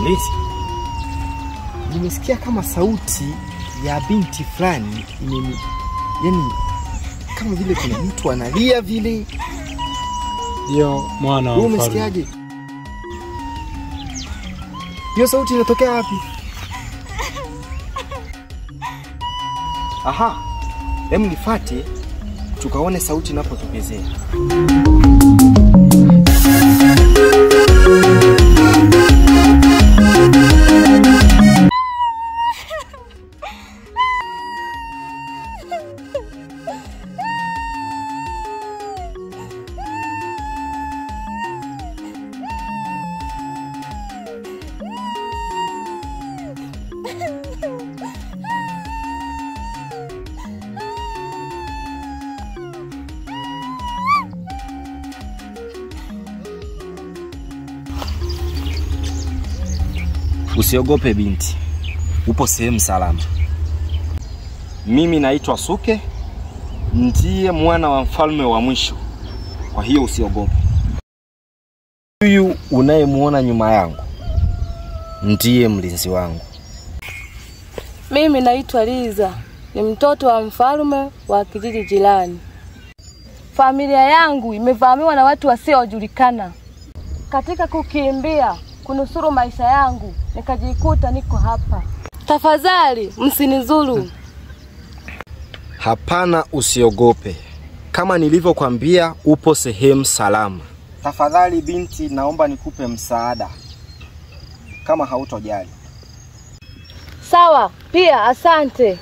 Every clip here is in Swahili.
Lizi, nimesikia kama sauti ya binti fulani yani kama vile kuna mtu analia vile. Ndio mwana wa mfalme. Umesikiaje? Hiyo sauti inatokea wapi? Aha. Hebu nifuate tukaone sauti inapotokezea. Usiogope binti. Upo sehemu salama. Mimi naitwa Suke, ndiye mwana wa mfalme wa mwisho. Kwa hiyo usiogope. Huyu unayemuona nyuma yangu ndiye mlinzi wangu. Mimi naitwa Liza, ni mtoto wa mfalme wa kijiji jirani. Familia yangu imevamiwa na watu wasiojulikana. Katika kukimbia kunusuru maisha yangu, nikajikuta niko hapa. Tafadhali msinizuru. Hapana, usiogope. Kama nilivyokuambia upo sehemu salama. Tafadhali binti, naomba nikupe msaada kama hautojali. Sawa, pia asante.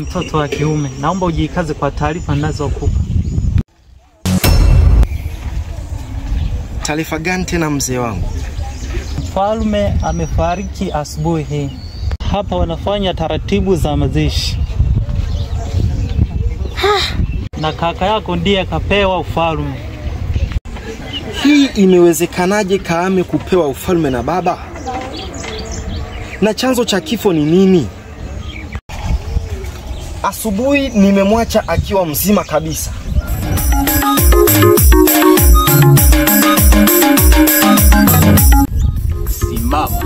Mtoto wa kiume, naomba ujikaze kwa taarifa ninazokupa. Taarifa gani tena mzee wangu? Mfalme amefariki asubuhi hii. Hapa wanafanya taratibu za mazishi. Na kaka yako ndiye kapewa ufalme. Hii imewezekanaje Kaame kupewa ufalme na baba? Na chanzo cha kifo ni nini? Asubuhi nimemwacha akiwa mzima kabisa. Simama.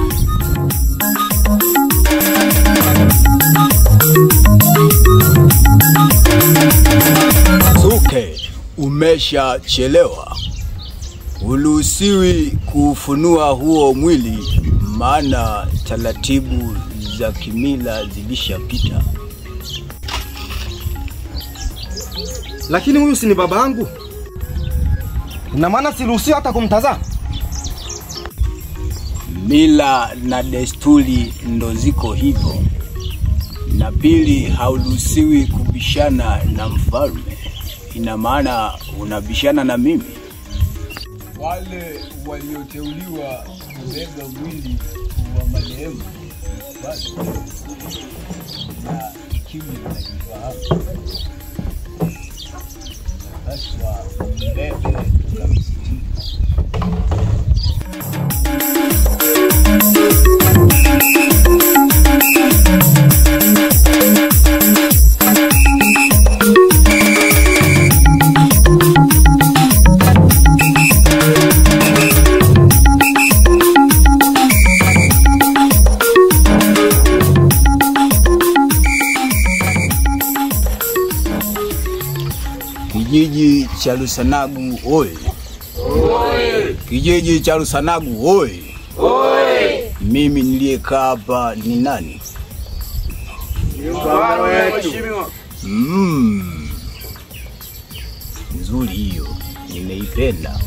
Suke, umeshachelewa. Uruhusiwi kufunua huo mwili, maana taratibu za kimila zilishapita. Lakini huyu si ni baba yangu? Na maana siruhusiwi hata kumtazama? Mila na desturi ndo ziko hivyo. Na pili, hauruhusiwi kubishana na mfalme. Ina maana unabishana na mimi. wale walioteuliwa kubeba mwili wa marehemu basi, na ikiwa mnajifahamu basi wambebe tukamsitini. Kijiji cha Lusanagu oye! Oye! Kijiji cha Lusanagu oye! Oye! Mimi niliyekaa hapa ni nani? Nzuri hiyo, nimeipenda.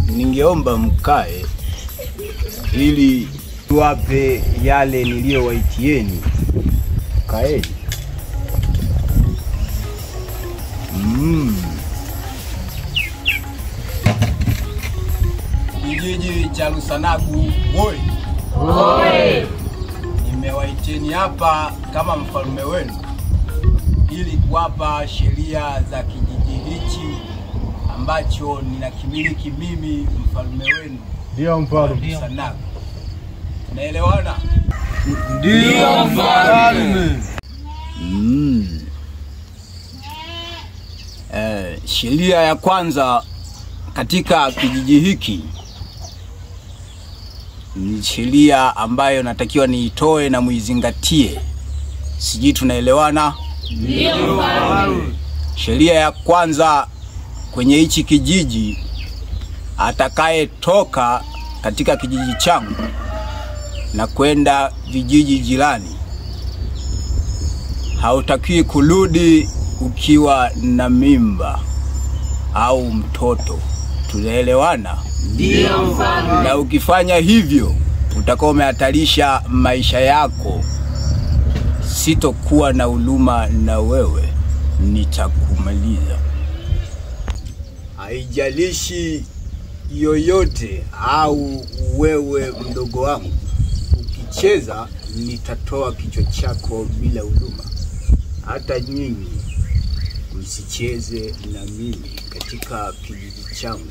Ningeomba mkae ili tuwape yale niliyowaitieni. Kaeni. Kijiji cha Lusanagu oye! Oye! Nimewaiteni hapa kama mfalme wenu ili kuwapa sheria za kijiji hichi ambacho ninakimiliki mimi, mfalme wenu. Ndio mfalme. Lusanagu. Tunaelewana? Ndio mfalme. Sheria ya kwanza katika kijiji hiki ni sheria ambayo natakiwa niitoe na muizingatie. Sijui tunaelewana? Ndio mfalme. Sheria ya kwanza kwenye hichi kijiji, atakaye toka katika kijiji changu na kwenda vijiji jirani hautakiwi kurudi ukiwa na mimba au mtoto. Tunaelewana? Ndio mfalme. Na ukifanya hivyo utakuwa umehatarisha maisha yako. Sitokuwa na huruma na wewe, nitakumaliza. Haijalishi yoyote au wewe mdogo wangu, ukicheza nitatoa kichwa chako bila huruma. Hata nyinyi msicheze na mimi katika kijiji changu.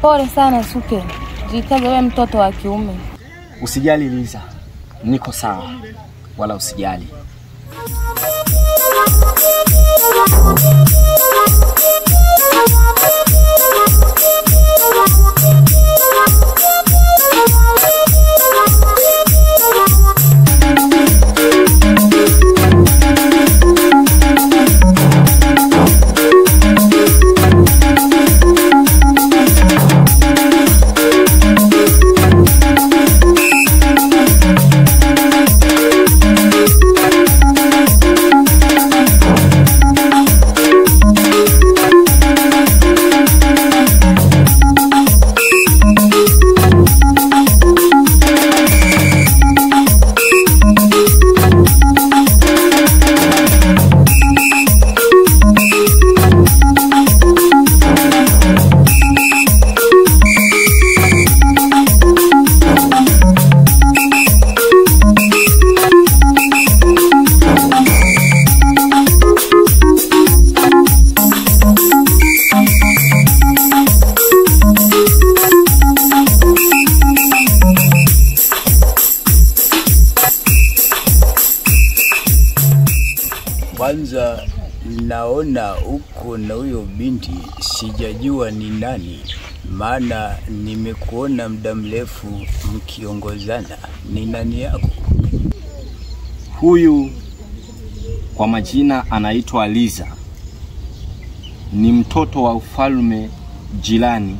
Pole sana Suke, jikaze wewe mtoto wa kiume. Usijali Liza, niko sawa, wala usijali. Kwanza naona uko na huyo binti, sijajua ni nani, maana nimekuona muda mrefu mkiongozana. Ni nani yako? Huyu kwa majina anaitwa Liza, ni mtoto wa ufalme jirani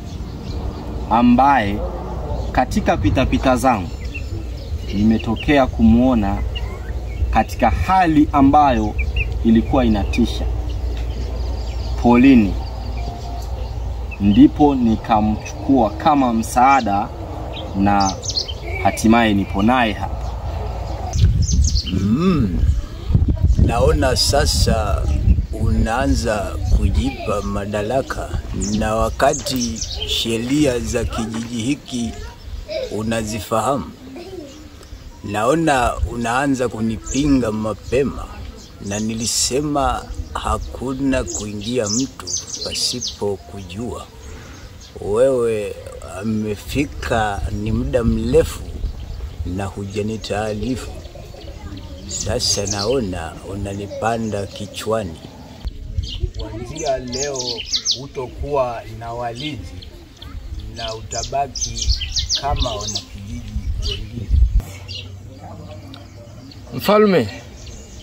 ambaye katika pitapita zangu nimetokea kumuona katika hali ambayo ilikuwa inatisha polini, ndipo nikamchukua kama msaada na hatimaye nipo naye hapa. Naona sasa unaanza kujipa madaraka, na wakati sheria za kijiji hiki unazifahamu. Naona unaanza kunipinga mapema, na nilisema hakuna kuingia mtu pasipo kujua. Wewe amefika ni muda mrefu na hujanitaarifu. Sasa naona unanipanda kichwani. Kuanzia leo utokuwa na walinzi na utabaki kama wanakijiji wengine. Mfalme,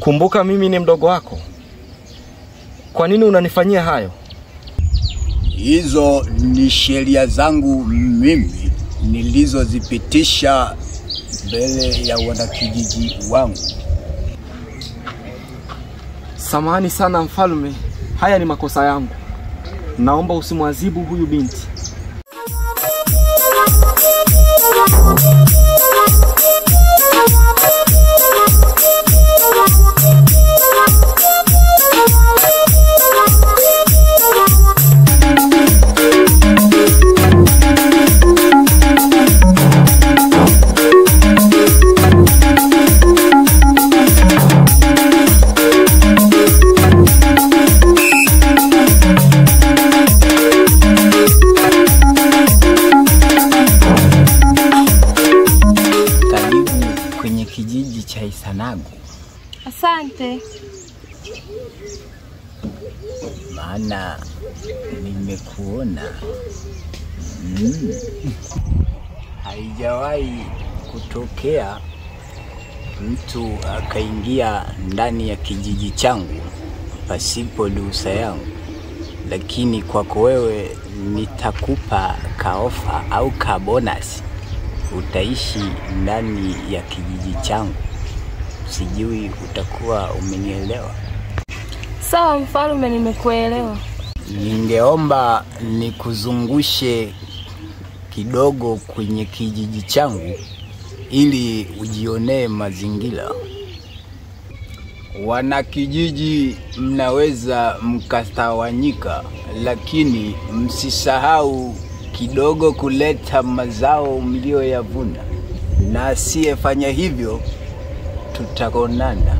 kumbuka mimi ni mdogo wako. Kwa nini unanifanyia hayo? Hizo ni sheria zangu mimi nilizozipitisha mbele ya wanakijiji wangu. Samahani sana mfalme, haya ni makosa yangu. Naomba usimwadhibu huyu binti. Kijiji cha Isanagu. Asante. Maana nimekuona. Haijawahi kutokea mtu akaingia ndani ya kijiji changu pasipo ruhusa yangu, lakini kwako wewe nitakupa kaofa au ka bonus. Utaishi ndani ya kijiji changu. Sijui utakuwa umenielewa. Sawa mfalme, nimekuelewa. Ningeomba nikuzungushe kidogo kwenye kijiji changu ili ujionee mazingira. Wanakijiji mnaweza mkatawanyika, lakini msisahau kidogo kuleta mazao mlioyavuna, na asiyefanya hivyo tutakonana.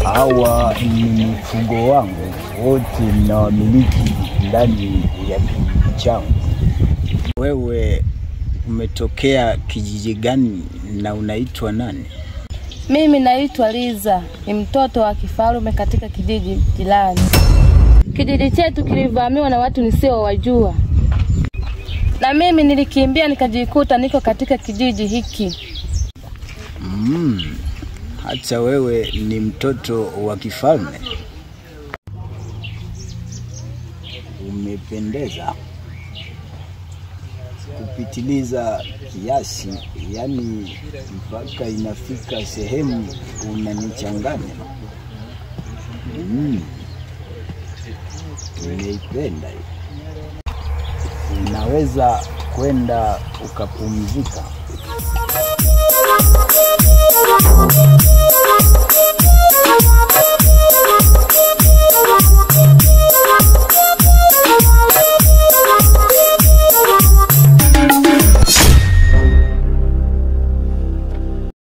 Hawa ni mifugo wangu wote na wamiliki ndani ya kijiji changu. Wewe umetokea kijiji gani na unaitwa nani? Mimi naitwa Liza, ni mtoto wa kifalme katika kijiji jirani. Kijiji chetu kilivamiwa na watu nisiowajua, na mimi nilikimbia nikajikuta niko katika kijiji hiki. Hata wewe ni mtoto wa kifalme. Umependeza kupitiliza kiasi, yani mpaka inafika sehemu unanichanganya. Nimeipenda. unaweza kwenda ukapumzika.